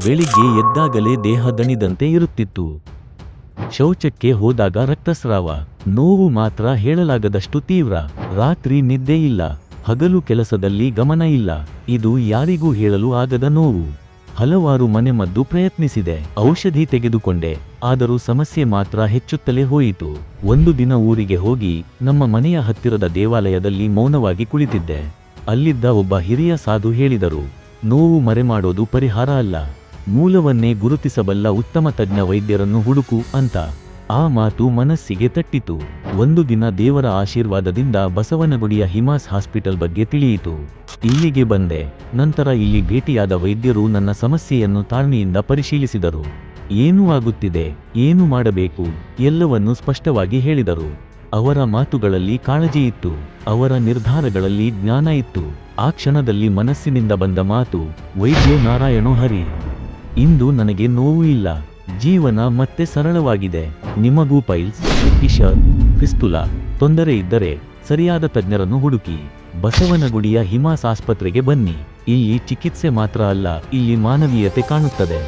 ಬೆಳಿಗ್ಗೆ ಎದ್ದಾಗಲೇ ದೇಹ ದಣಿದಂತೆ ಇರುತ್ತಿತ್ತು. ಶೌಚಕ್ಕೆ ಹೋದಾಗ ರಕ್ತಸ್ರಾವ. ನೋವು ಮಾತ್ರ ಹೇಳಲಾಗದಷ್ಟು ತೀವ್ರ. ರಾತ್ರಿ ನಿದ್ದೆ ಇಲ್ಲ. ಹಗಲು ಕೆಲಸದಲ್ಲಿ ಗಮನ ಇಲ್ಲ. ಇದು ಯಾರಿಗೂ ಹೇಳಲು ಆಗದ ನೋವು. ಹಲವಾರು ಮನೆಮದ್ದು ಪ್ರಯತ್ನಿಸಿದೆ, ಔಷಧಿ ತೆಗೆದುಕೊಂಡೆ. ಆದರೂ ಸಮಸ್ಯೆ ಮಾತ್ರ ಹೆಚ್ಚುತ್ತಲೇ ಹೋಯಿತು. ಒಂದು ದಿನ ಊರಿಗೆ ಹೋಗಿ ನಮ್ಮ ಮನೆಯ ಹತ್ತಿರದ ದೇವಾಲಯದಲ್ಲಿ ಮೌನವಾಗಿ ಕುಳಿತಿದ್ದೆ. ಅಲ್ಲಿದ್ದ ಒಬ್ಬ ಹಿರಿಯ ಸಾಧು ಹೇಳಿದರು, ನೋವು ಮರೆಮಾಡೋದು ಪರಿಹಾರ ಅಲ್ಲ, ಮೂಲವನ್ನೇ ಗುರುತಿಸಬಲ್ಲ ಉತ್ತಮ ತಜ್ಞ ವೈದ್ಯರನ್ನು ಹುಡುಕು ಅಂತ. ಆ ಮಾತು ಮನಸ್ಸಿಗೆ ತಟ್ಟಿತು. ಒಂದು ದಿನ ದೇವರ ಆಶೀರ್ವಾದದಿಂದ ಬಸವನಗುಡಿಯ ಹಿಮಾಸ್ ಹಾಸ್ಪಿಟಲ್ ಬಗ್ಗೆ ತಿಳಿಯಿತು. ಇಲ್ಲಿಗೆ ಬಂದೆ. ನಂತರ ಇಲ್ಲಿ ಭೇಟಿಯಾದ ವೈದ್ಯರು ನನ್ನ ಸಮಸ್ಯೆಯನ್ನು ತಾಳ್ಮೆಯಿಂದ ಪರಿಶೀಲಿಸಿದರು. ಏನು ಆಗುತ್ತಿದೆ, ಏನು ಮಾಡಬೇಕು, ಎಲ್ಲವನ್ನೂ ಸ್ಪಷ್ಟವಾಗಿ ಹೇಳಿದರು. ಅವರ ಮಾತುಗಳಲ್ಲಿ ಕಾಳಜಿ ಇತ್ತು, ಅವರ ನಿರ್ಧಾರಗಳಲ್ಲಿ ಜ್ಞಾನ ಇತ್ತು. ಆ ಕ್ಷಣದಲ್ಲಿ ಮನಸ್ಸಿನಿಂದ ಬಂದ ಮಾತು, ವೈದ್ಯೋ ನಾರಾಯಣೋ ಹರಿ. ಇಂದು ನನಗೆ ನೋವು ಇಲ್ಲ, ಜೀವನ ಮತ್ತೆ ಸರಳವಾಗಿದೆ. ನಿಮಗೂ ಪೈಲ್ಸ್, ಫಿಷರ್, ಫಿಸ್ತುಲಾ ತೊಂದರೆ ಇದ್ದರೆ ಸರಿಯಾದ ತಜ್ಞರನ್ನು ಹುಡುಕಿ ಬಸವನಗುಡಿಯ ಹಿಮಾಸ್ ಆಸ್ಪತ್ರೆಗೆ ಬನ್ನಿ. ಇಲ್ಲಿ ಚಿಕಿತ್ಸೆ ಮಾತ್ರ ಅಲ್ಲ, ಇಲ್ಲಿ ಮಾನವೀಯತೆ ಕಾಣುತ್ತದೆ.